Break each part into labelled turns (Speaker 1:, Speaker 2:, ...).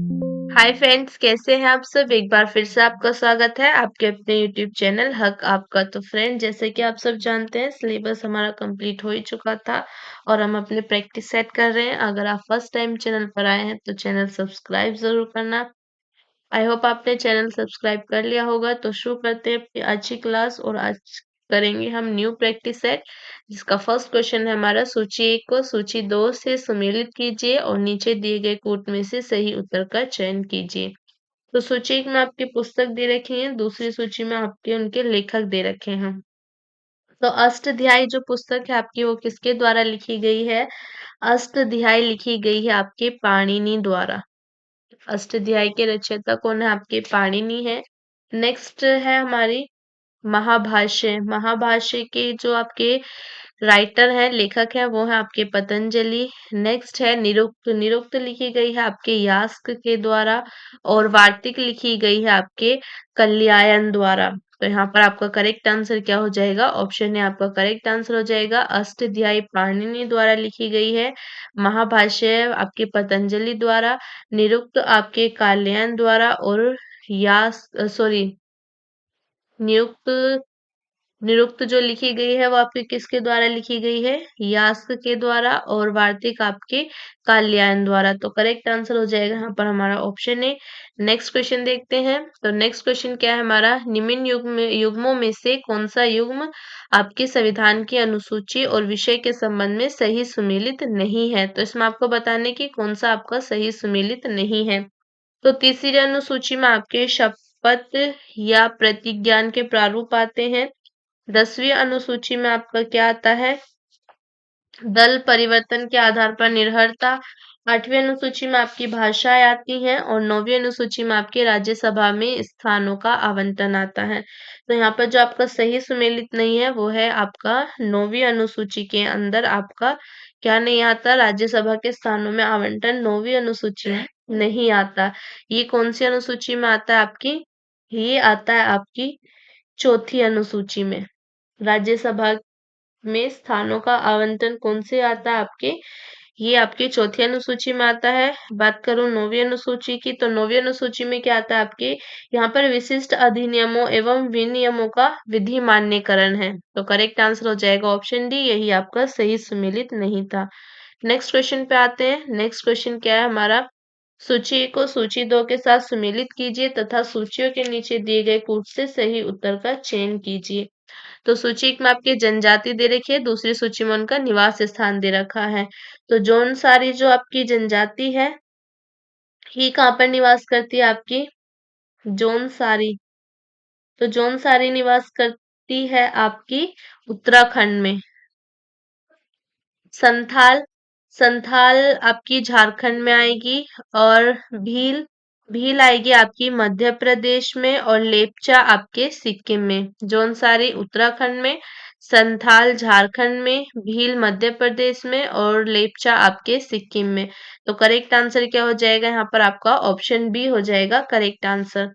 Speaker 1: Hi friends, कैसे हैं आप सब। एक बार फिर से आपका स्वागत है आपके अपने यूट्यूब चैनल हक आपका। तो फ्रेंड, जैसे कि आप सब जानते हैं, सिलेबस हमारा कंप्लीट हो ही चुका था और हम अपने प्रैक्टिस सेट कर रहे हैं। अगर आप फर्स्ट टाइम चैनल पर आए हैं तो चैनल सब्सक्राइब जरूर करना। आई होप आपने चैनल सब्सक्राइब कर लिया होगा। तो शुरू करते हैं अपनी अच्छी क्लास और आज करेंगे हम न्यू प्रैक्टिस सेट, जिसका फर्स्ट क्वेश्चन है हमारा सूची 1 को सूची 2 से सुमेलित कीजिए और नीचे दिए गए कोट में से सही उत्तर का चयन कीजिए। तो सूची 1 में आपकी पुस्तक दे रखी है, दूसरी सूची में आपके उनके लेखक दे रखे हैं। तो अष्टध्यायी जो पुस्तक है आपकी, वो किसके द्वारा लिखी गई है? अष्टध्यायी लिखी गई है आपके पाणिनि द्वारा। अष्टध्यायी के रचयिता कौन है? आपके पाणिनि है। नेक्स्ट है हमारी महाभाष्य। महाभाष्य के जो आपके राइटर हैं, लेखक हैं, वो है आपके पतंजलि। नेक्स्ट है निरुक्त। निरुक्त लिखी गई है आपके यास्क के द्वारा और वार्तिक लिखी गई है आपके कल्यायन द्वारा। तो यहाँ पर आपका करेक्ट आंसर क्या हो जाएगा? ऑप्शन है आपका करेक्ट आंसर हो जाएगा। अष्टध्यायी पाणिनि द्वारा लिखी गई है, महाभाष्य आपके पतंजलि द्वारा, निरुक्त आपके काल्यायन द्वारा और यास सॉरी नियुक्त निरुक्त जो लिखी गई है वो आपके किसके द्वारा लिखी गई है? यास्क के द्वारा और वार्तिक आपके काल्यायन द्वारा। तो करेक्ट आंसर हो जाएगा यहाँ पर हमारा ऑप्शन ए। नेक्स्ट क्वेश्चन देखते हैं। तो नेक्स्ट क्वेश्चन क्या है हमारा? निम्न युग्मों में से कौन सा युग्म आपके संविधान की अनुसूची और विषय के संबंध में सही सुमेलित नहीं है? तो इसमें आपको बताने की कौन सा आपका सही सुमेलित नहीं है। तो तीसरी अनुसूची में आपके शपथ या प्रतिज्ञान के प्रारूप आते हैं। 10वीं अनुसूची में आपका क्या आता है? दल परिवर्तन के आधार पर निर्भरता। 8वीं अनुसूची में आपकी भाषाएं आती हैं और 9वीं अनुसूची में आपके राज्यसभा में स्थानों का आवंटन आता है। तो यहाँ पर जो आपका सही सुमेलित नहीं है वो है आपका 9वीं अनुसूची के अंदर आपका क्या नहीं आता? राज्यसभा के स्थानों में आवंटन 9वीं अनुसूची में नहीं आता। ये कौन सी अनुसूची में आता है आपकी? ये आता है आपकी चौथी अनुसूची में। राज्यसभा में स्थानों का आवंटन कौन से आता है आपके? ये आपकी चौथी अनुसूची में आता है। बात करूं 9वीं अनुसूची की, तो 9वीं अनुसूची में क्या आता है आपके? यहाँ पर विशिष्ट अधिनियमों एवं विनियमों का विधि मान्यकरण है। तो करेक्ट आंसर हो जाएगा ऑप्शन डी, यही आपका सही सुमेलित नहीं था। नेक्स्ट क्वेश्चन पे आते हैं। नेक्स्ट क्वेश्चन क्या है हमारा? सूची 1 को सूची 2 के साथ सुमेलित कीजिए तथा सूचियों के नीचे दिए गए कूट से सही उत्तर का चयन कीजिए। तो सूची 1 में आपकी जनजाति दे रखी है, दूसरी सूची में उनका निवास स्थान दे रखा है। तो जौनसारी जो आपकी जनजाति है, ये कहाँ पर निवास करती है आपकी? जौनसारी। तो जौनसारी निवास करती है आपकी उत्तराखंड में। संथाल, संथाल आपकी झारखंड में आएगी और भील, भील आएगी आपकी मध्य प्रदेश में और लेपचा आपके सिक्किम में। जौनसारी उत्तराखंड में, संथाल झारखंड में, भील मध्य प्रदेश में और लेपचा आपके सिक्किम में। तो करेक्ट आंसर क्या हो जाएगा? यहाँ पर आपका ऑप्शन बी हो जाएगा करेक्ट आंसर।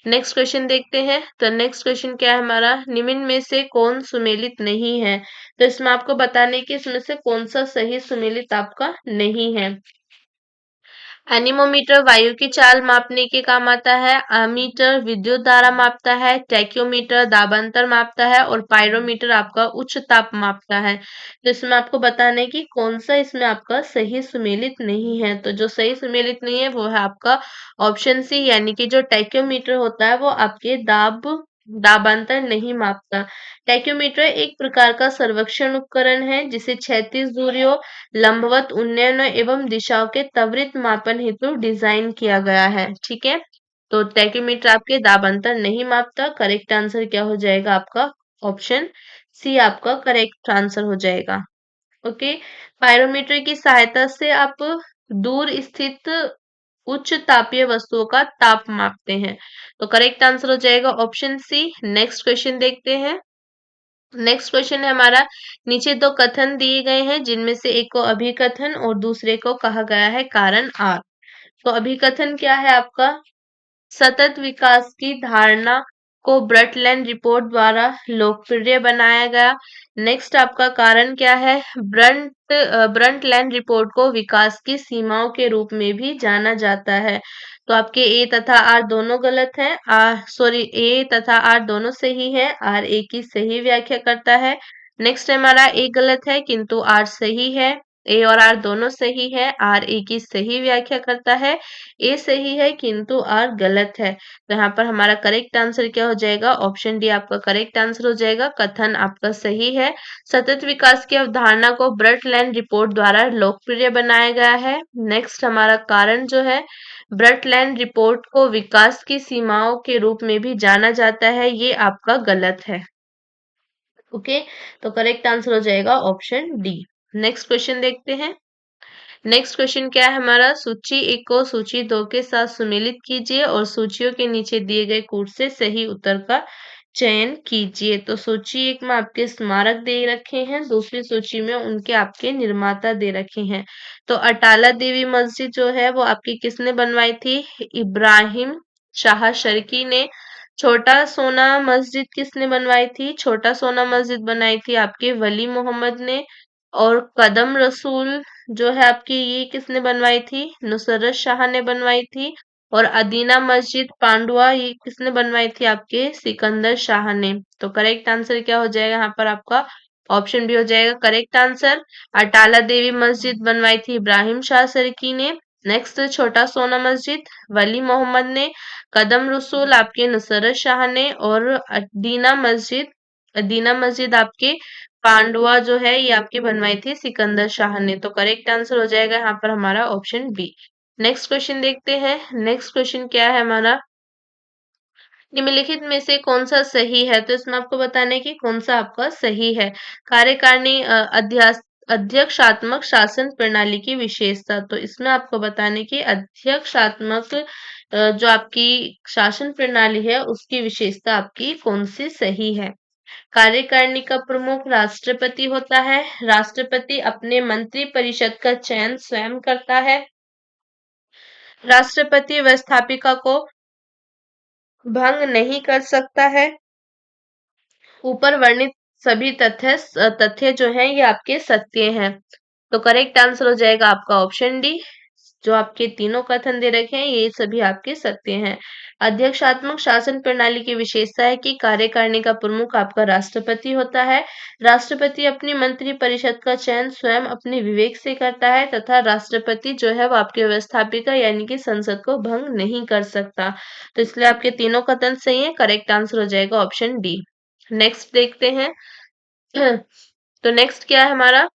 Speaker 1: नेक्स्ट क्वेश्चन देखते हैं। तो नेक्स्ट क्वेश्चन क्या है हमारा? निम्न में से कौन सुमेलित नहीं है? तो इसमें आपको बताने की इसमें से कौन सा सही सुमेलित आपका नहीं है। एनीमोमीटर वायु की चाल मापने के काम आता है। अमीटर विद्युत धारा मापता है। टैक्योमीटर दाबांतर मापता है और पायरोमीटर आपका उच्च ताप मापता है। तो इसमें आपको बताना है कि कौन सा इसमें आपका सही सुमेलित नहीं है। तो जो सही सुमेलित नहीं है वो है आपका ऑप्शन सी, यानी कि जो टैक्योमीटर होता है वो आपके दाबांतर नहीं मापता। टैक्योमीटर एक प्रकार का सर्वेक्षण उपकरण है जिसे क्षैतिज दूरियों, लंबवत उन्नयन एवं दिशाओं के त्वरित मापन हेतु डिजाइन किया गया है। ठीक है, तो टैक्योमीटर आपके दाब अंतर नहीं मापता। करेक्ट आंसर क्या हो जाएगा आपका? ऑप्शन सी आपका करेक्ट आंसर हो जाएगा। ओके, पायरोमीटर की सहायता से आप दूर स्थित उच्च तापीय वस्तुओं का ताप मापते हैं। तो करेक्ट आंसर हो जाएगा ऑप्शन सी। नेक्स्ट क्वेश्चन देखते हैं। नेक्स्ट क्वेश्चन है हमारा, नीचे दो कथन दिए गए हैं जिनमें से एक को अभिकथन और दूसरे को कहा गया है कारण आर। तो अभिकथन क्या है आपका? सतत विकास की धारणा को ब्रटलैंड रिपोर्ट द्वारा लोकप्रिय बनाया गया। नेक्स्ट आपका कारण क्या है? ब्रंटलैंड रिपोर्ट को विकास की सीमाओं के रूप में भी जाना जाता है। तो आपके ए तथा आर दोनों गलत हैं। सॉरी, ए तथा आर दोनों सही है। आर ए की सही व्याख्या करता है। नेक्स्ट हमारा ए गलत है किंतु आर सही है। ए और आर दोनों सही है। आर ए की सही व्याख्या करता है। ए सही है किंतु आर गलत है। तो यहाँ पर हमारा करेक्ट आंसर क्या हो जाएगा? ऑप्शन डी आपका करेक्ट आंसर हो जाएगा। कथन आपका सही है। सतत विकास की अवधारणा को ब्रटलैंड रिपोर्ट द्वारा लोकप्रिय बनाया गया है। नेक्स्ट हमारा कारण जो है, ब्रटलैंड रिपोर्ट को विकास की सीमाओं के रूप में भी जाना जाता है, ये आपका गलत है। ओके, तो करेक्ट आंसर हो जाएगा ऑप्शन डी। नेक्स्ट क्वेश्चन देखते हैं। नेक्स्ट क्वेश्चन क्या है हमारा? सूची 1 को सूची 2 के साथ सुमेलित कीजिए और सूचियों के नीचे दिए गए कूट से सही उत्तर का चयन कीजिए। तो सूची 1 में आपके स्मारक दे रखे हैं, दूसरी सूची में उनके आपके निर्माता दे रखे हैं। तो अटाला देवी मस्जिद जो है वो आपकी किसने बनवाई थी? इब्राहिम शाह शर्की ने। छोटा सोना मस्जिद किसने बनवाई थी? छोटा सोना मस्जिद बनाई थी आपके वली मोहम्मद ने। और कदम रसूल जो है आपकी, ये किसने बनवाई थी? नुसरत शाह ने बनवाई थी। और अदीना मस्जिद पांडुआ, ये किसने बनवाई थी? आपके सिकंदर शाह ने। तो करेक्ट आंसर क्या हो जाएगा यहाँ पर आपका? ऑप्शन बी हो जाएगा करेक्ट आंसर। अटाला देवी मस्जिद बनवाई थी इब्राहिम शाह सरकी ने। नेक्स्ट छोटा सोना मस्जिद वली मोहम्मद ने। कदम रसूल आपके नुसरत शाह ने। और अदीना मस्जिद आपके पांडुआ जो है ये आपकी बनवाई थी सिकंदर शाह ने। तो करेक्ट आंसर हो जाएगा यहाँ पर हमारा ऑप्शन बी। नेक्स्ट क्वेश्चन देखते हैं। नेक्स्ट क्वेश्चन क्या है हमारा? निम्नलिखित में से कौन सा सही है? तो इसमें आपको बताना है कि कौन सा आपका सही है। कार्यकारिणी अध्यक्षात्मक शासन प्रणाली की विशेषता। तो इसमें आपको बताने की अध्यक्षात्मक जो आपकी शासन प्रणाली है उसकी विशेषता आपकी कौन सी सही है। कार्यकारिणी का प्रमुख राष्ट्रपति होता है। राष्ट्रपति अपने मंत्री परिषद का चयन स्वयं करता है। राष्ट्रपति व्यवस्थापिका को भंग नहीं कर सकता है। ऊपर वर्णित सभी तथ्य जो है ये आपके सत्य हैं। तो करेक्ट आंसर हो जाएगा आपका ऑप्शन डी। जो आपके तीनों कथन दे रखे हैं ये सभी आपके सत्य हैं। अध्यक्षात्मक शासन प्रणाली की विशेषता है कि कार्यकारिणी का प्रमुख आपका राष्ट्रपति होता है। राष्ट्रपति अपनी मंत्री परिषद का चयन स्वयं अपने विवेक से करता है तथा राष्ट्रपति जो है वो आपके व्यवस्थापिका यानी कि संसद को भंग नहीं कर सकता। तो इसलिए आपके तीनों कथन सही है। करेक्ट आंसर हो जाएगा ऑप्शन डी। नेक्स्ट देखते हैं। तो नेक्स्ट क्या है हमारा?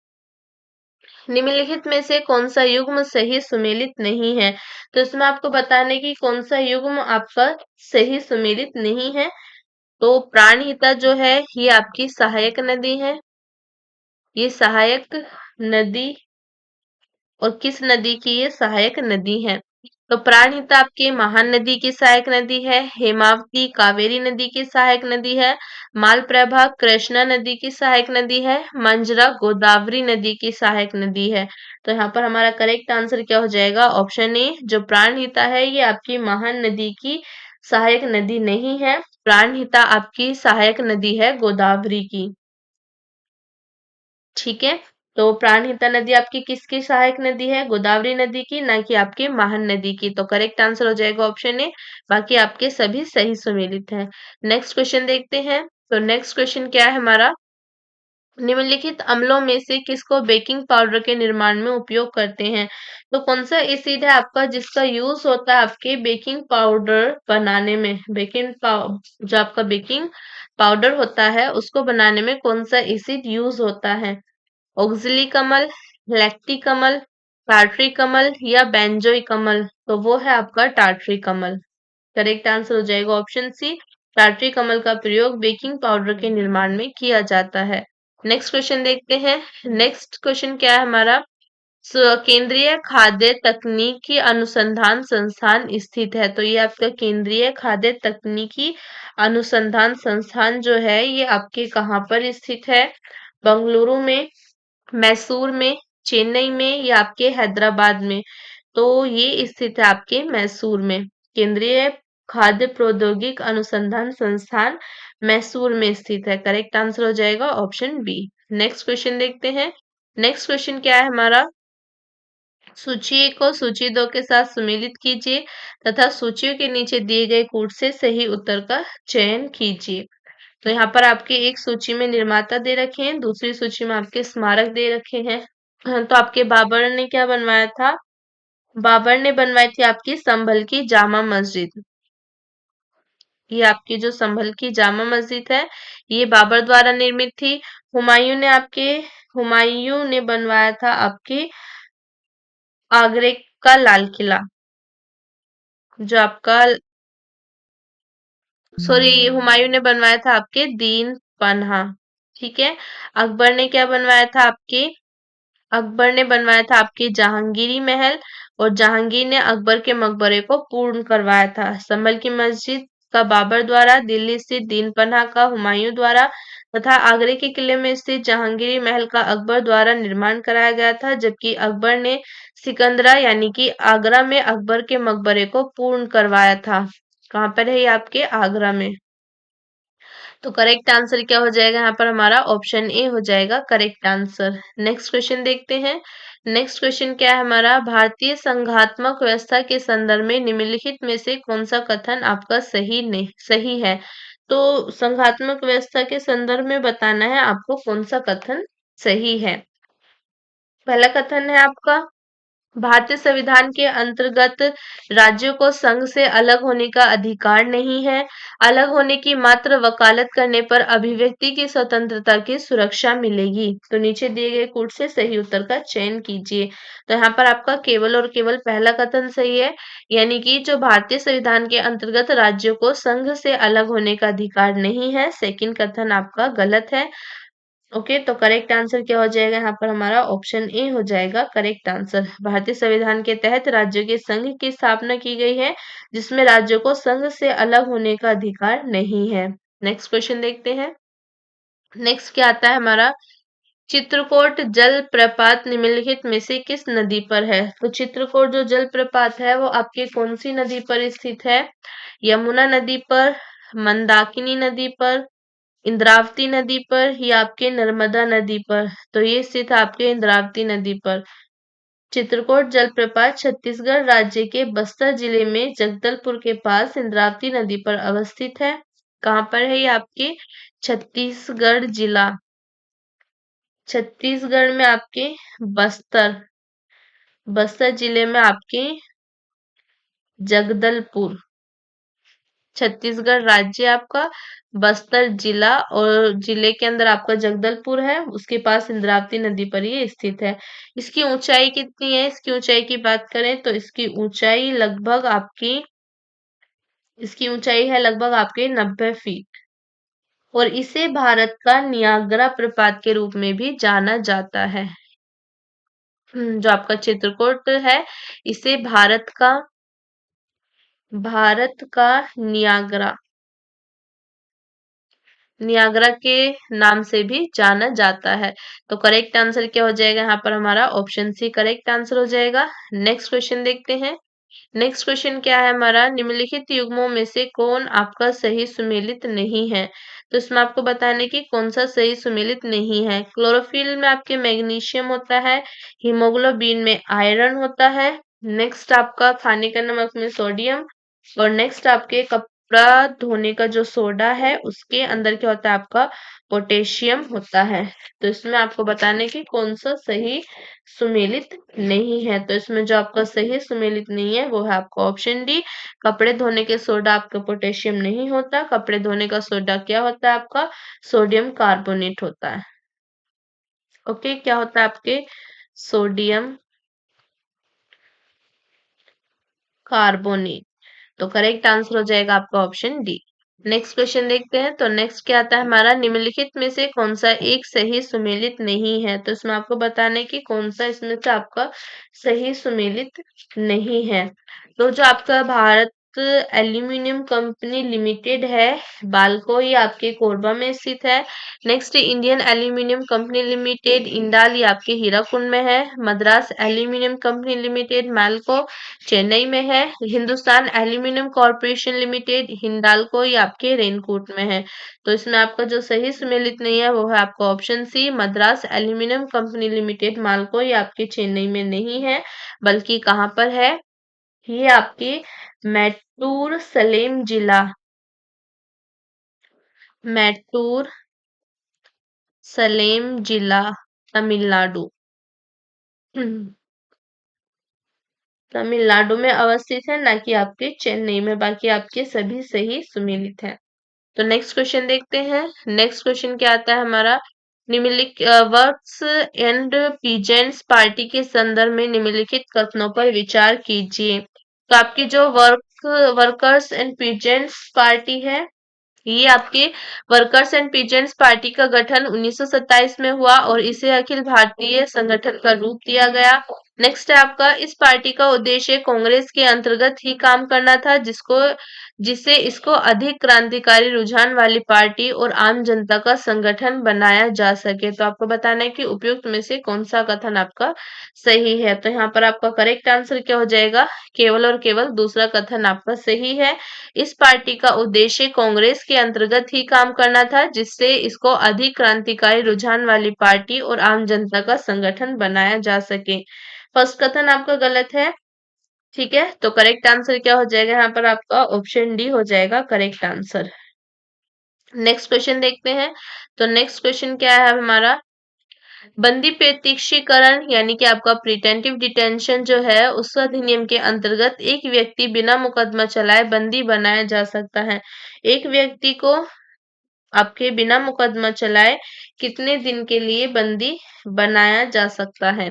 Speaker 1: निम्नलिखित में से कौन सा युग्म सही सुमेलित नहीं है? तो इसमें आपको बताने की कौन सा युग्म आपका सही सुमेलित नहीं है। तो प्राणहिता जो है ये आपकी सहायक नदी है। ये सहायक नदी, और किस नदी की ये सहायक नदी है? तो प्राणहिता आपकी महान नदी की सहायक नदी है। हेमावती कावेरी नदी की सहायक नदी है। मालप्रभा कृष्णा नदी की सहायक नदी है। मंजरा गोदावरी नदी की सहायक नदी है। तो यहाँ पर हमारा करेक्ट आंसर क्या हो जाएगा? Option A. जो प्राणहिता है ये आपकी महान नदी की सहायक नदी नहीं है। प्राणहिता आपकी सहायक नदी है गोदावरी की। ठीक है, तो प्राणहिता नदी आपकी किसकी सहायक नदी है? गोदावरी नदी की, ना कि आपकी महान नदी की। तो करेक्ट आंसर हो जाएगा ऑप्शन ए। बाकी आपके सभी सही सुमेलित हैं। नेक्स्ट क्वेश्चन देखते हैं। तो नेक्स्ट क्वेश्चन क्या है हमारा? निम्नलिखित अम्लों में से किसको बेकिंग पाउडर के निर्माण में उपयोग करते हैं? तो कौन सा एसिड है आपका जिसका यूज होता है आपके बेकिंग पाउडर बनाने में? जो आपका बेकिंग पाउडर होता है उसको बनाने में कौन सा एसिड यूज होता है? ऑक्जिली कमल, लैक्टी कमल, टार्टरी कमल या बेंजोई कमल? तो वो है आपका टार्टरी कमल। करेक्ट आंसर हो जाएगा ऑप्शन सी। टार्टरी कमल का प्रयोग बेकिंग पाउडर के निर्माण में किया जाता है। नेक्स्ट क्वेश्चन देखते हैं। नेक्स्ट क्वेश्चन क्या है हमारा? केंद्रीय खाद्य तकनीकी अनुसंधान संस्थान स्थित है। तो ये आपका केंद्रीय खाद्य तकनीकी अनुसंधान संस्थान जो है ये आपके कहाँ पर स्थित है? बंगलुरु में, मैसूर में, चेन्नई में या आपके हैदराबाद में? तो ये स्थित है आपके मैसूर में। केंद्रीय खाद्य प्रौद्योगिक अनुसंधान संस्थान मैसूर में स्थित है। करेक्ट आंसर हो जाएगा ऑप्शन बी। नेक्स्ट क्वेश्चन देखते हैं। नेक्स्ट क्वेश्चन क्या है हमारा, सूची 1 को सूची 2 के साथ सम्मिलित कीजिए तथा सूचियों के नीचे दिए गए कूट से सही उत्तर का चयन कीजिए। तो यहाँ पर आपके एक सूची में निर्माता दे रखे हैं, दूसरी सूची में आपके स्मारक दे रखे हैं। हाँ, तो आपके बाबर ने क्या बनवाया था, बाबर ने बनवाई थी आपकी संभल की जामा मस्जिद। ये आपकी जो संभल की जामा मस्जिद है ये बाबर द्वारा निर्मित थी। हुमायूं ने बनवाया था आपके आगरे का लाल किला, जो आपका हुमायूं ने बनवाया था आपके दीन पन्हा। ठीक है। अकबर ने क्या बनवाया था आपके, अकबर ने बनवाया था आपके जहांगीरी महल, और जहांगीर ने अकबर के मकबरे को पूर्ण करवाया था। संभल की मस्जिद का बाबर द्वारा, दिल्ली स्थित दीन पन्हा का हुमायूं द्वारा तथा आगरे के किले में स्थित जहांगीरी महल का अकबर द्वारा निर्माण कराया गया था, जबकि अकबर ने सिकंदरा यानी कि आगरा में अकबर के मकबरे को पूर्ण करवाया था। कहाँ पर है ये, आपके आगरा में। तो करेक्ट आंसर क्या हो जाएगा यहाँ पर हमारा, ऑप्शन ए हो जाएगा करेक्ट आंसर। नेक्स्ट क्वेश्चन देखते हैं। नेक्स्ट क्वेश्चन क्या है हमारा, भारतीय संघात्मक व्यवस्था के संदर्भ में निम्नलिखित में से कौन सा कथन आपका सही है। तो संघात्मक व्यवस्था के संदर्भ में बताना है आपको कौन सा कथन सही है। पहला कथन है आपका, भारतीय संविधान के अंतर्गत राज्यों को संघ से अलग होने का अधिकार नहीं है। अलग होने की मात्र वकालत करने पर अभिव्यक्ति की स्वतंत्रता की सुरक्षा मिलेगी। तो नीचे दिए गए कूट से सही उत्तर का चयन कीजिए। तो यहाँ पर आपका केवल और केवल पहला कथन सही है, यानी कि जो भारतीय संविधान के अंतर्गत राज्यों को संघ से अलग होने का अधिकार नहीं है। सेकंड कथन आपका गलत है। ओके, तो करेक्ट आंसर क्या हो जाएगा यहाँ पर हमारा, ऑप्शन ए हो जाएगा करेक्ट आंसर। भारतीय संविधान के तहत राज्यों के संघ की स्थापना की गई है, जिसमें राज्यों को संघ से अलग होने का अधिकार नहीं है। नेक्स्ट क्वेश्चन देखते हैं। नेक्स्ट क्या आता है हमारा, चित्रकोट जल प्रपात निम्नलिखित में से किस नदी पर है। तो चित्रकोट जो जल प्रपात है वो आपके कौन सी नदी पर स्थित है, यमुना नदी पर, मंदाकिनी नदी पर, इंद्रावती नदी पर, या आपके नर्मदा नदी पर। तो ये स्थित है आपके इंद्रावती नदी पर। चित्रकोट जलप्रपात छत्तीसगढ़ राज्य के बस्तर जिले में जगदलपुर के पास इंद्रावती नदी पर अवस्थित है। कहाँ पर है ये, आपके छत्तीसगढ़ जिला, छत्तीसगढ़ में आपके बस्तर, बस्तर जिले में आपके जगदलपुर, छत्तीसगढ़ राज्य आपका, बस्तर जिला, और जिले के अंदर आपका जगदलपुर है, उसके पास इंद्रावती नदी पर ये स्थित है। इसकी ऊंचाई कितनी है, इसकी ऊंचाई की बात करें तो इसकी ऊंचाई लगभग आपकी, इसकी ऊंचाई है लगभग आपके 90 फीट, और इसे भारत का नियाग्रा प्रपात के रूप में भी जाना जाता है। जो आपका चित्रकूट है इसे भारत का नियाग्रा, नियाग्रा के नाम से भी जाना जाता है। तो करेक्ट आंसर क्या हो जाएगा यहाँ पर हमारा, ऑप्शन सी करेक्ट आंसर हो जाएगा। नेक्स्ट क्वेश्चन देखते हैं। नेक्स्ट क्वेश्चन क्या है हमारा, निम्नलिखित युग्मों में से कौन आपका सही सुमेलित नहीं है। तो इसमें आपको बताने की कौन सा सही सुमेलित नहीं है। क्लोरोफिल में आपके मैग्नीशियम होता है, हीमोग्लोबिन में आयरन होता है, नेक्स्ट आपका खाने का नमक में सोडियम, और नेक्स्ट आपके कपड़ा धोने का जो सोडा है उसके अंदर क्या होता है, आपका पोटेशियम होता है। तो इसमें आपको बताने की कौन सा सही सुमेलित नहीं है। तो इसमें जो आपका सही सुमेलित नहीं है वो है आपका ऑप्शन डी, कपड़े धोने के सोडा आपका पोटेशियम नहीं होता। कपड़े धोने का सोडा क्या होता है, आपका सोडियम कार्बोनेट होता है। ओके, क्या होता है आपके, सोडियम कार्बोनेट। तो करेक्ट आंसर हो जाएगा आपका ऑप्शन डी। नेक्स्ट क्वेश्चन देखते हैं। तो नेक्स्ट क्या आता है हमारा, निम्नलिखित में से कौन सा एक सही सुमेलित नहीं है। तो इसमें आपको बताने की कौन सा इसमें से आपका सही सुमेलित नहीं है। तो जो आपका भारत एल्यूमिनियम कंपनी लिमिटेड है, बालको ये आपके कोरबा में स्थित है। Next Indian aluminium company limited Indal ये आपके हीराकुंड में है। Madras aluminium company limited Malco Chennai में है। Hindustan aluminium corporation limited Hindalco ये आपके रेनकूट में है। तो इसमें आपका जो सही सुमेलित नहीं है वो है आपका option C, Madras aluminium company limited Malco ये आपके चेन्नई में नहीं है, बल्कि कहाँ पर है, ये आपके मैटूर सलेम जिला, मैटूर सलेम जिला, तमिलनाडु। तमिलनाडु में अवस्थित है, ना कि आपके चेन्नई में। बाकी आपके सभी सही सुमेलित हैं। तो नेक्स्ट क्वेश्चन देखते हैं। नेक्स्ट क्वेश्चन क्या आता है हमारा, निम्नलिखित वर्क्स एंड पीजेंट्स पार्टी के संदर्भ में निम्नलिखित कथनों पर विचार कीजिए। तो आपकी जो वर्कर्स एंड पीजेंट्स पार्टी है, ये आपके वर्कर्स एंड पीजेंट्स पार्टी का गठन 1927 में हुआ और इसे अखिल भारतीय संगठन का रूप दिया गया। नेक्स्ट है आपका, इस पार्टी का उद्देश्य कांग्रेस के अंतर्गत ही काम करना था, जिससे इसको अधिक क्रांतिकारी रुझान वाली पार्टी और आम जनता का संगठन बनाया जा सके। तो आपको बताना है कि उपयुक्त में से कौन सा कथन आपका सही है। तो यहाँ पर आपका करेक्ट आंसर क्या हो जाएगा, केवल और केवल दूसरा कथन आपका सही है। इस पार्टी का उद्देश्य कांग्रेस के अंतर्गत ही काम करना था, जिससे इसको अधिक क्रांतिकारी रुझान वाली पार्टी और आम जनता का संगठन बनाया जा सके। फर्स्ट कथन आपका गलत है। ठीक है, तो करेक्ट आंसर क्या हो जाएगा यहाँ पर आपका, ऑप्शन डी हो जाएगा करेक्ट आंसर। नेक्स्ट क्वेश्चन देखते हैं। तो नेक्स्ट क्वेश्चन क्या है हमारा, बंदी प्रत्यक्षीकरण यानी कि आपका प्रिटेंटिव डिटेंशन जो है, उस अधिनियम के अंतर्गत एक व्यक्ति बिना मुकदमा चलाए बंदी बनाया जा सकता है। एक व्यक्ति को आपके बिना मुकदमा चलाए कितने दिन के लिए बंदी बनाया जा सकता है,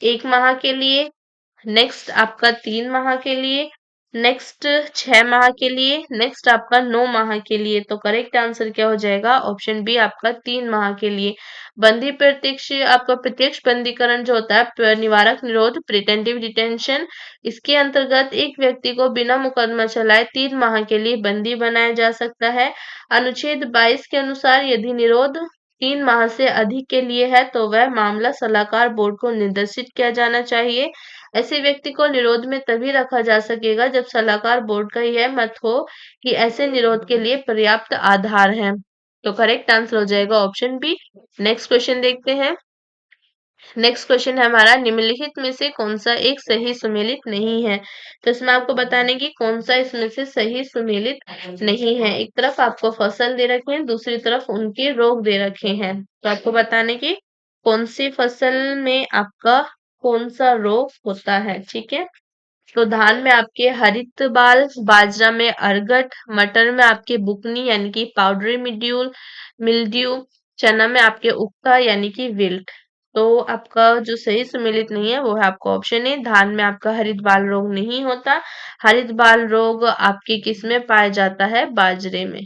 Speaker 1: 1 माह के लिए, नेक्स्ट आपका 3 माह के लिए, नेक्स्ट 6 माह के लिए, नेक्स्ट आपका 9 माह के लिए। तो करेक्ट आंसर क्या हो जाएगा, ऑप्शन बी आपका 3 माह के लिए। बंदी प्रत्यक्ष आपका प्रत्यक्ष बंदीकरण जो होता है, निवारक निरोध प्रिटेंटिव डिटेंशन, इसके अंतर्गत एक व्यक्ति को बिना मुकदमा चलाए 3 माह के लिए बंदी बनाया जा सकता है। अनुच्छेद 22 के अनुसार यदि निरोध 3 माह से अधिक के लिए है तो वह मामला सलाहकार बोर्ड को निर्देशित किया जाना चाहिए। ऐसे व्यक्ति को निरोध में तभी रखा जा सकेगा जब सलाहकार बोर्ड का यह मत हो कि ऐसे निरोध के लिए पर्याप्त आधार है। तो करेक्ट आंसर हो जाएगा ऑप्शन बी। नेक्स्ट क्वेश्चन देखते हैं। नेक्स्ट क्वेश्चन है हमारा, निम्नलिखित में से कौन सा एक सही सुमेलित नहीं है। तो इसमें आपको बताने की कौन सा इसमें से सही सुमेलित नहीं है। एक तरफ आपको फसल दे रखे हैं, दूसरी तरफ उनके रोग दे रखे हैं। तो आपको बताने की कौन सी फसल में आपका कौन सा रोग होता है। ठीक है, तो धान में आपके हरित बाल, बाजरा में अरगट, मटर में आपके बुकनी यानी कि पाउडरी मिल्ड्यू, चना में आपके उगता यानी कि विल्ट। तो आपका जो सही सुमेलित नहीं है वो है आपका ऑप्शन ए, धान में आपका हरित बाल रोग नहीं होता। हरित बाल रोग आपके किस में पाया जाता है, बाजरे में।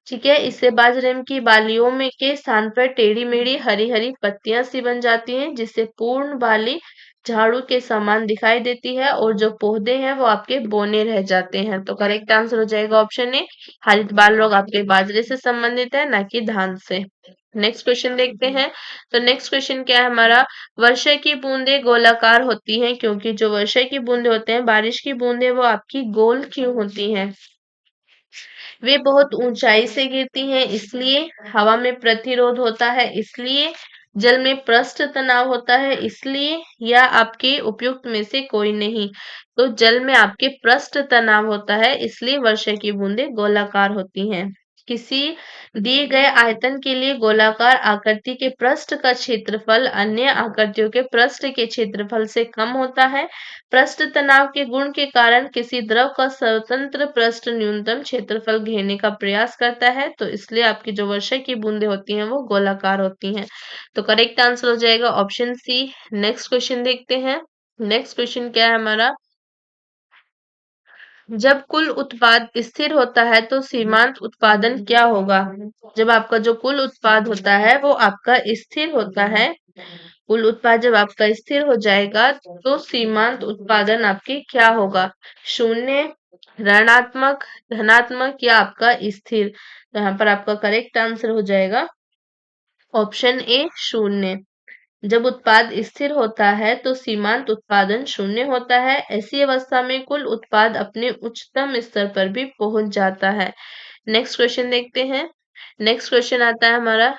Speaker 1: ठीक है, इससे बाजरे की बालियों में के स्थान पर टेढ़ी मेढ़ी हरी हरी पत्तियां सी बन जाती हैं, जिससे पूर्ण बाली झाड़ू के समान दिखाई देती है और जो पौधे हैं वो आपके बौने रह जाते हैं। तो करेक्ट आंसर हो जाएगा ऑप्शन ए, हरित बाल रोग आपके बाजरे से संबंधित है, ना कि धान से। नेक्स्ट क्वेश्चन देखते हैं। तो नेक्स्ट क्वेश्चन क्या है हमारा, वर्षा की बूंदें गोलाकार होती हैं क्योंकि जो वर्षा की बूंदें होते हैं, बारिश की बूंदें, वो आपकी गोल क्यों होती हैं। वे बहुत ऊंचाई से गिरती हैं इसलिए, हवा में प्रतिरोध होता है इसलिए, जल में पृष्ठ तनाव होता है इसलिए, या आपके उपयुक्त में से कोई नहीं। तो जल में आपके पृष्ठ तनाव होता है इसलिए वर्षा की बूंदें गोलाकार होती हैं। किसी दिए गए आयतन के लिए गोलाकार आकृति के पृष्ठ का क्षेत्रफल अन्य आकृतियों के पृष्ठ के क्षेत्रफल से कम होता है। पृष्ठ तनाव के गुण के कारण किसी द्रव का स्वतंत्र पृष्ठ न्यूनतम क्षेत्रफल घेरने का प्रयास करता है, तो इसलिए आपकी जो वर्षा की बूंदें होती हैं वो गोलाकार होती हैं। तो करेक्ट आंसर हो जाएगा ऑप्शन सी। नेक्स्ट क्वेश्चन देखते हैं। नेक्स्ट क्वेश्चन क्या है हमारा, जब कुल उत्पाद स्थिर होता है तो सीमांत उत्पादन क्या होगा? जब आपका जो कुल उत्पाद होता है वो आपका स्थिर होता है, कुल उत्पाद जब आपका स्थिर हो जाएगा तो सीमांत उत्पादन आपकी क्या होगा? शून्य, ऋणात्मक, धनात्मक या आपका स्थिर। तो यहाँ पर आपका करेक्ट आंसर हो जाएगा ऑप्शन ए शून्य। जब उत्पाद स्थिर होता है तो सीमांत उत्पादन शून्य होता है। ऐसी अवस्था में कुल उत्पाद अपने उच्चतम स्तर पर भी पहुंच जाता है। नेक्स्ट क्वेश्चन देखते हैं। नेक्स्ट क्वेश्चन आता है हमारा,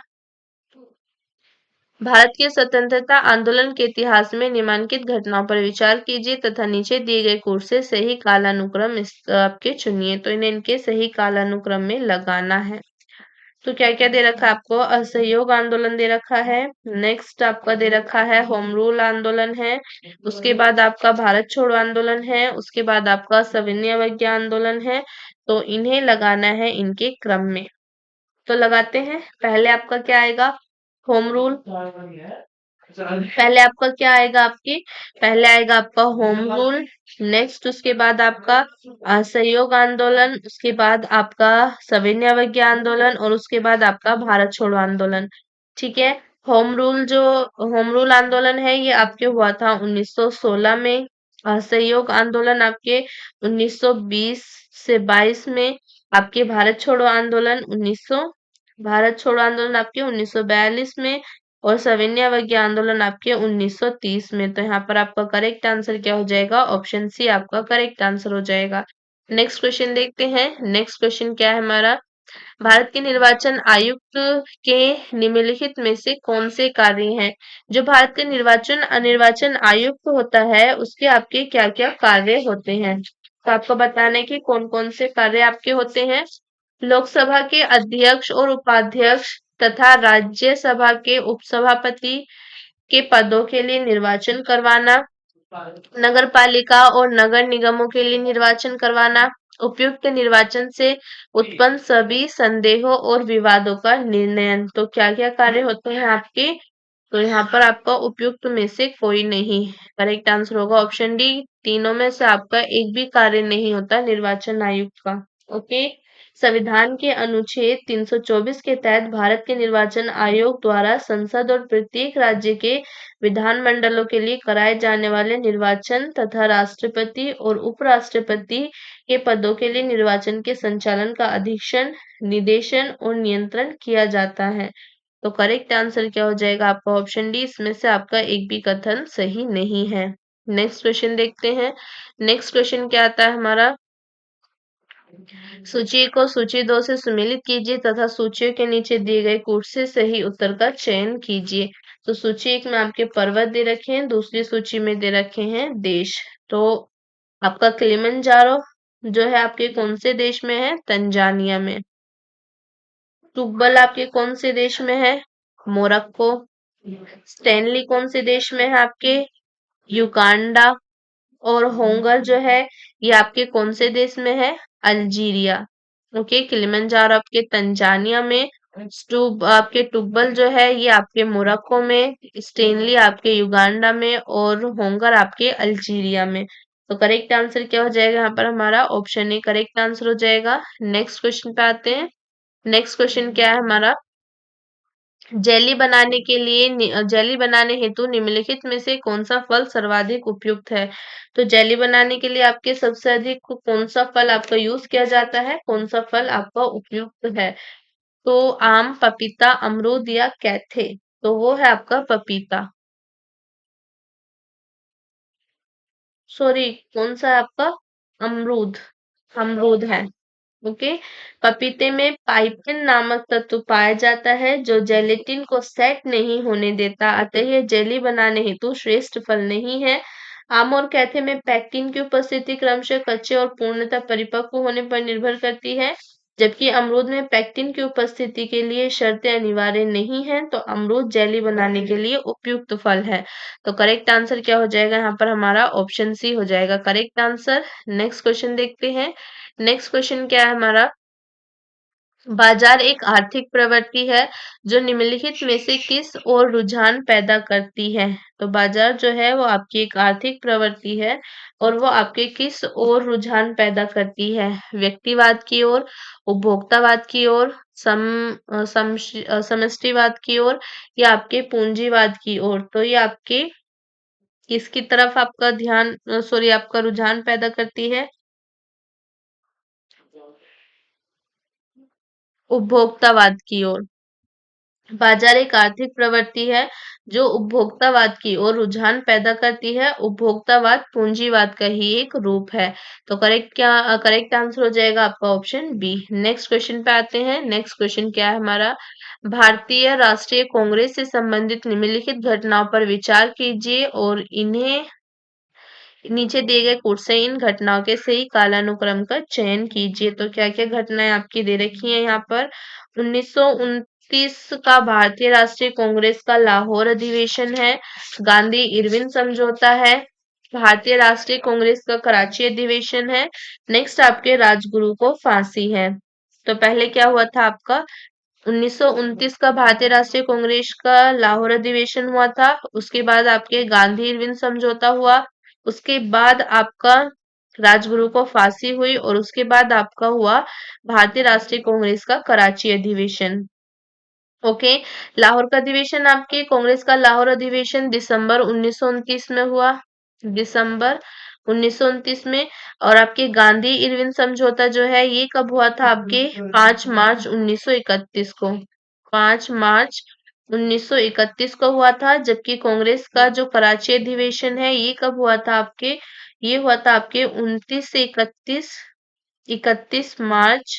Speaker 1: भारत के स्वतंत्रता आंदोलन के इतिहास में निम्नलिखित घटनाओं पर विचार कीजिए तथा नीचे दिए गए कोर्स से सही कालानुक्रम आपके चुनिए। तो इन्हें इनके सही कालानुक्रम में लगाना है। तो क्या क्या दे रखा है आपको? असहयोग आंदोलन दे रखा है, नेक्स्ट आपका दे रखा है होम रूल आंदोलन है, उसके बाद आपका भारत छोड़ो आंदोलन है, उसके बाद आपका सविनय अवज्ञा आंदोलन है। तो इन्हें लगाना है इनके क्रम में। तो लगाते हैं। पहले आपका क्या आएगा? Home rule. पहले आपका क्या आएगा? आपकी पहले आएगा आपका होम रूल, नेक्स्ट उसके बाद आपका असहयोग आंदोलन, उसके बाद आपका सविनय अवज्ञा आंदोलन और उसके बाद आपका भारत छोड़ो आंदोलन। ठीक है। होम रूल जो होम रूल आंदोलन है ये आपके हुआ था 1916 में। असहयोग आंदोलन आपके 1920 से 22 में। आपके भारत छोड़ो आंदोलन आपके 1942 में और सविनय अवज्ञा आंदोलन आपके 1930 में। तो यहाँ पर आपका करेक्ट आंसर क्या हो जाएगा? ऑप्शन सी आपका करेक्ट आंसर हो जाएगा। नेक्स्ट क्वेश्चन देखते हैं। नेक्स्ट क्वेश्चन क्या है हमारा, भारत के निर्वाचन आयुक्त के निम्नलिखित में से कौन से कार्य हैं? जो भारत के निर्वाचन आयुक्त होता है उसके आपके क्या क्या कार्य होते हैं? तो आपको बताना है कि कौन कौन से कार्य आपके होते हैं। लोकसभा के अध्यक्ष और उपाध्यक्ष तथा राज्यसभा के उपसभापति के पदों के लिए निर्वाचन करवाना, नगरपालिका और नगर निगमों के लिए निर्वाचन करवाना, उपयुक्त निर्वाचन से उत्पन्न सभी संदेहों और विवादों का निर्णयन। तो क्या क्या कार्य होते हैं आपके? तो यहाँ पर आपका उपयुक्त में से कोई नहीं। करेक्ट आंसर होगा ऑप्शन डी। तीनों में से आपका एक भी कार्य नहीं होता निर्वाचन आयुक्त का। ओके। संविधान के अनुच्छेद 324 के तहत भारत के निर्वाचन आयोग द्वारा संसद और प्रत्येक राज्य के विधानमंडलों के लिए कराए जाने वाले निर्वाचन तथा राष्ट्रपति और उपराष्ट्रपति के पदों के लिए निर्वाचन के संचालन का अधीक्षण, निदेशन और नियंत्रण किया जाता है। तो करेक्ट आंसर क्या हो जाएगा आपका? Option D. इसमें से आपका एक भी कथन सही नहीं है। नेक्स्ट क्वेश्चन देखते हैं। नेक्स्ट क्वेश्चन क्या आता है हमारा, सूची को सूची 2 से सुमेलित कीजिए तथा सूचियों के नीचे दिए गए कोड से सही उत्तर का चयन कीजिए। तो सूची 1 में आपके पर्वत दे रखे हैं, दूसरी सूची में दे रखे हैं देश। तो आपका किलिमंजारो जो है आपके कौन से देश में है? तंजानिया में। तुब्बल आपके कौन से देश में है? मोरक्को। स्टेनली कौन से देश में है आपके? युगांडा। और होंगर जो है ये आपके कौन से देश में है? अल्जीरिया। ओके। किलिमंजारो आपके तंजानिया में, आपके टुब्बल जो है ये आपके मोरक्को में, स्टेनली आपके युगांडा में और होंगर आपके अल्जीरिया में। तो करेक्ट आंसर क्या हो जाएगा यहाँ पर हमारा? ऑप्शन ए करेक्ट आंसर हो जाएगा। नेक्स्ट क्वेश्चन पे आते हैं। नेक्स्ट क्वेश्चन क्या है हमारा, जेली बनाने हेतु निम्नलिखित में से कौन सा फल सर्वाधिक उपयुक्त है? तो जेली बनाने के लिए आपके सबसे अधिक कौन सा फल आपका यूज किया जाता है? कौन सा फल आपका उपयुक्त है? तो आम, पपीता, अमरूद या कैथे? तो वो है आपका पपीता। सॉरी, कौन सा है आपका? अमरूद। अमरूद है। ओके। पपीते में पाइपिन नामक तत्व पाया जाता है जो जेलेटिन को सेट नहीं होने देता, अतः यह जेली बनाने हेतु श्रेष्ठ फल नहीं है। आम और कैथे में पैक्टिन की उपस्थिति क्रमशः कच्चे और पूर्णतः परिपक्व होने पर निर्भर करती है, जबकि अमरूद में पैक्टिन की उपस्थिति के लिए शर्तें अनिवार्य नहीं है। तो अमरूद जेली बनाने के लिए उपयुक्त फल है। तो करेक्ट आंसर क्या हो जाएगा यहाँ पर हमारा? ऑप्शन सी हो जाएगा करेक्ट आंसर। नेक्स्ट क्वेश्चन देखते हैं। नेक्स्ट क्वेश्चन क्या है हमारा, बाजार एक आर्थिक प्रवृत्ति है जो निम्नलिखित में से किस ओर रुझान पैदा करती है। तो बाजार जो है वो आपकी एक आर्थिक प्रवृत्ति है और वो आपके किस ओर रुझान पैदा करती है, व्यक्तिवाद की ओर, उपभोक्तावाद की ओर, समष्टिवाद की ओर या आपके पूंजीवाद की ओर। तो ये आपके किसकी तरफ आपका ध्यान सॉरी आपका रुझान पैदा करती है, उपभोक्तावाद की ओर। बाजार एक आर्थिक प्रवृत्ति है जो उपभोक्तावाद की ओर रुझान पैदा करती है। उपभोक्तावाद पूंजीवाद का ही एक रूप है। तो करेक्ट आंसर हो जाएगा आपका ऑप्शन बी। नेक्स्ट क्वेश्चन पे आते हैं। नेक्स्ट क्वेश्चन क्या है हमारा, भारतीय राष्ट्रीय कांग्रेस से संबंधित निम्नलिखित घटनाओं पर विचार कीजिए और इन्हें नीचे दिए गए कोट से इन घटनाओं के सही कालानुक्रम का चयन कीजिए। तो क्या क्या घटनाएं आपकी दे रखी हैं यहाँ पर, 1929 का भारतीय राष्ट्रीय कांग्रेस का लाहौर अधिवेशन है, गांधी इरविन समझौता है, भारतीय राष्ट्रीय कांग्रेस का कराची अधिवेशन है, नेक्स्ट आपके राजगुरु को फांसी है। तो पहले क्या हुआ था आपका, 1929 का भारतीय राष्ट्रीय कांग्रेस का लाहौर अधिवेशन हुआ था, उसके बाद आपके गांधी इरविन समझौता हुआ, उसके बाद आपका राजगुरु को फांसी हुई और उसके बाद आपका हुआ भारतीय राष्ट्रीय कांग्रेस का कराची अधिवेशन। ओके, लाहौर का अधिवेशन आपके कांग्रेस का लाहौर अधिवेशन दिसंबर 1929 में हुआ, दिसंबर 1929 में। और आपके गांधी इरविन समझौता जो है ये कब हुआ था आपके 5 मार्च 1931 को, 5 मार्च 1931 को हुआ था। जबकि कांग्रेस का जो कराची अधिवेशन है ये कब हुआ था आपके, ये हुआ था आपके 29 से 31, 31 मार्च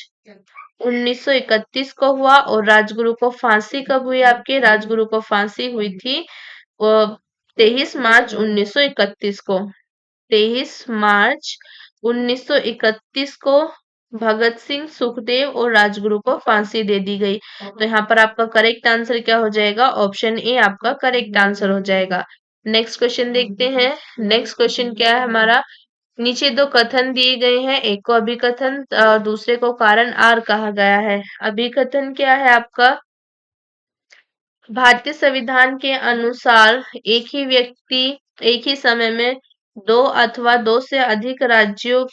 Speaker 1: 1931 को हुआ। और राजगुरु को फांसी कब हुई आपके, राजगुरु को फांसी हुई थी 23 मार्च 1931 को, 23 मार्च 1931 को भगत सिंह, सुखदेव और राजगुरु को फांसी दे दी गई। तो यहाँ पर आपका करेक्ट आंसर क्या हो जाएगा, ऑप्शन ए आपका करेक्ट आंसर हो जाएगा। नेक्स्ट क्वेश्चन देखते हैं। नेक्स्ट क्वेश्चन क्या है हमारा, नीचे दो कथन दिए गए हैं, एक को अभिकथन दूसरे को कारण आर कहा गया है। अभिकथन क्या है आपका, भारतीय संविधान के अनुसार एक ही व्यक्ति एक ही समय में दो अथवा दो से अधिक राज्यों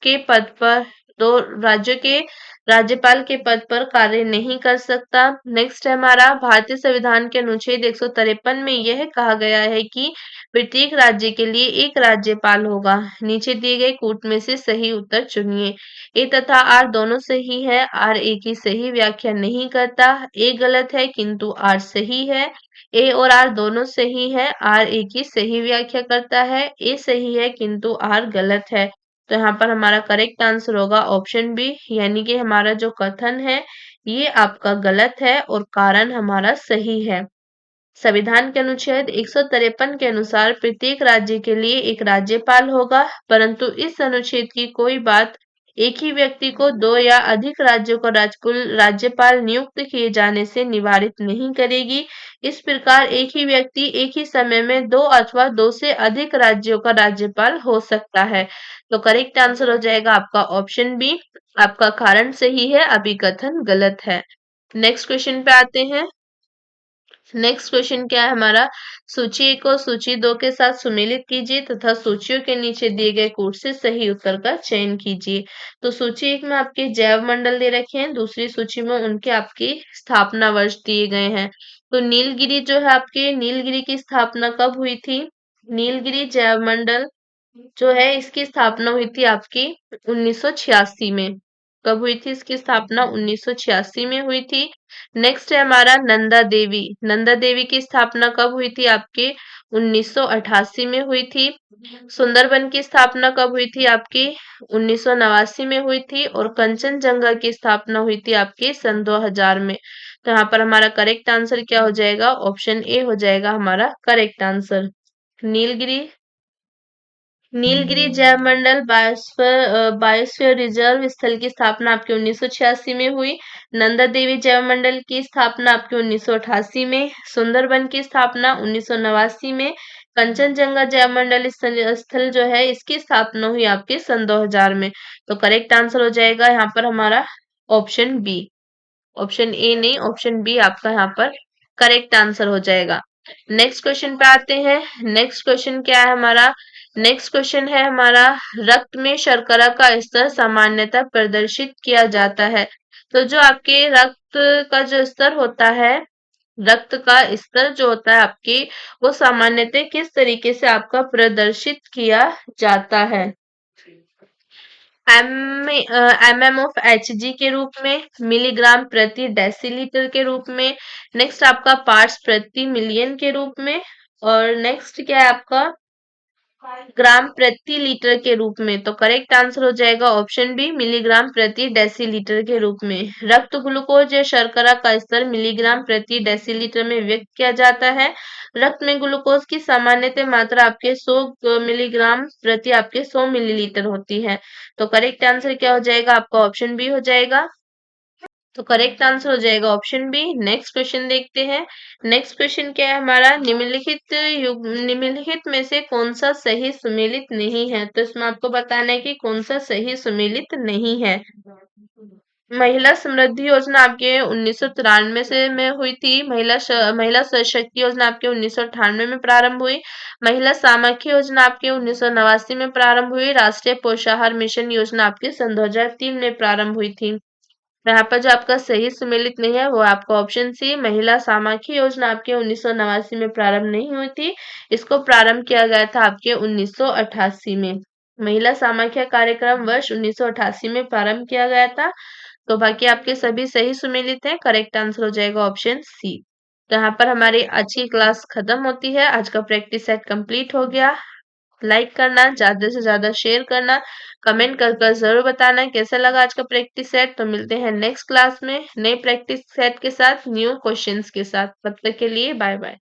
Speaker 1: के पद पर, दो राज्यों के राज्यपाल के पद पर कार्य नहीं कर सकता। नेक्स्ट है हमारा, भारतीय संविधान के अनुच्छेद 153 में यह कहा गया है कि प्रत्येक राज्य के लिए एक राज्यपाल होगा। नीचे दिए गए कूट में से सही उत्तर चुनिए। ए तथा आर दोनों सही है, आर ए की सही व्याख्या नहीं करता, ए गलत है किंतु आर सही है। ए और आर दोनों सही है, आर ए की सही व्याख्या करता है, ए सही है किंतु आर गलत है। तो यहाँ पर हमारा करेक्ट आंसर होगा ऑप्शन बी, यानी कि हमारा जो कथन है ये आपका गलत है और कारण हमारा सही है। संविधान के अनुच्छेद 153 के अनुसार प्रत्येक राज्य के लिए एक राज्यपाल होगा, परंतु इस अनुच्छेद की कोई बात एक ही व्यक्ति को दो या अधिक राज्यों का राज्यपाल नियुक्त किए जाने से निवारित नहीं करेगी। इस प्रकार एक ही व्यक्ति एक ही समय में दो अथवा दो से अधिक राज्यों का राज्यपाल हो सकता है। तो करेक्ट आंसर हो जाएगा आपका ऑप्शन बी, आपका कारण सही है, अभिकथन गलत है। नेक्स्ट क्वेश्चन पे आते हैं। नेक्स्ट क्वेश्चन क्या है हमारा, सूची एक को सूची दो के साथ सुमेलित कीजिए तथा सूचियों के नीचे दिए गए कोड से सही उत्तर का चयन कीजिए। तो सूची एक में आपके जैव मंडल दे रखे हैं, दूसरी सूची में उनके आपके स्थापना वर्ष दिए गए हैं। तो नीलगिरी जो है आपके, नीलगिरी की स्थापना कब हुई थी, नीलगिरी जैव मंडल जो है इसकी स्थापना हुई थी आपकी 1986 में। कब हुई थी इसकी स्थापना, 1986 में हुई थी। नेक्स्ट है हमारा नंदा देवी, नंदा देवी की स्थापना कब हुई थी आपके, 1988 में हुई थी। सुंदरबन की स्थापना कब हुई थी आपकी, 1989 में हुई थी। और कंचनजंगा की स्थापना हुई थी आपके सन 2000 में। तो यहाँ पर हमारा करेक्ट आंसर क्या हो जाएगा, ऑप्शन ए हो जाएगा हमारा करेक्ट आंसर। नीलगिरी नीलगिरी जैव मंडल बायोस्फीयर रिजर्व स्थल की स्थापना आपके 1986 में हुई। नंदा देवी जैव मंडल की स्थापना आपके 1988 में। सुंदरबन की स्थापना 1989 में। कंचनजंगा जैव मंडल स्थल जो है इसकी स्थापना हुई आपके सन 2000 में। तो करेक्ट आंसर हो जाएगा यहाँ पर हमारा ऑप्शन बी। ऑप्शन ए नहीं, ऑप्शन बी आपका यहाँ पर करेक्ट आंसर हो जाएगा। नेक्स्ट क्वेश्चन पे आते हैं। नेक्स्ट क्वेश्चन क्या है हमारा? नेक्स्ट क्वेश्चन है हमारा, रक्त में शर्करा का स्तर सामान्यतः प्रदर्शित किया जाता है। तो जो आपके रक्त का जो स्तर होता है, रक्त का स्तर जो होता है आपकी, वो सामान्यतः किस तरीके से आपका प्रदर्शित किया जाता है? एमएम ऑफ एचजी के रूप में, मिलीग्राम प्रति डेसीलीटर के रूप में, नेक्स्ट आपका पार्ट्स प्रति मिलियन के रूप में, और नेक्स्ट क्या है आपका ग्राम प्रति लीटर के रूप में। तो करेक्ट आंसर हो जाएगा ऑप्शन बी, मिलीग्राम प्रति डेसीलीटर के रूप में। रक्त ग्लूकोज या शर्करा का स्तर मिलीग्राम प्रति डेसीलीटर में व्यक्त किया जाता है। रक्त में ग्लूकोज की सामान्यतः मात्रा आपके 100 मिलीग्राम प्रति आपके 100 मिलीलीटर होती है। तो करेक्ट आंसर क्या हो जाएगा आपका? ऑप्शन बी हो जाएगा। तो करेक्ट आंसर हो जाएगा ऑप्शन बी। नेक्स्ट क्वेश्चन देखते हैं। नेक्स्ट क्वेश्चन क्या है हमारा? निम्नलिखित में से कौन सा सही सुमेलित नहीं है? तो इसमें आपको बताना है कि कौन सा सही सुमेलित नहीं है। महिला समृद्धि योजना आपके 1993 से में हुई थी। महिला सशक्ति योजना आपके 1998 में प्रारंभ हुई। महिला सामर्थ्य योजना आपके 1989 में प्रारंभ हुई। राष्ट्रीय पोषाहार मिशन योजना आपके सन 2003 में प्रारंभ हुई थी। यहाँ पर जो आपका सही सुमेलित नहीं है वो आपका ऑप्शन सी, महिला सामाख्य योजना आपके 1989 में प्रारंभ नहीं हुई थी। इसको प्रारंभ किया गया था आपके 1988 में। महिला सामाख्य कार्यक्रम वर्ष 1988 में प्रारंभ किया गया था। तो बाकी आपके सभी सही सुमेलित हैं। करेक्ट आंसर हो जाएगा ऑप्शन सी। तो यहाँ पर हमारी आज की क्लास खत्म होती है। आज का प्रैक्टिस सेट कंप्लीट हो गया। लाइक करना, ज्यादा से ज्यादा शेयर करना, कमेंट कर जरूर बताना कैसा लगा आज का प्रैक्टिस सेट। तो मिलते हैं नेक्स्ट क्लास में नए प्रैक्टिस सेट के साथ, न्यू क्वेश्चंस के साथ। तब तक के लिए बाय बाय।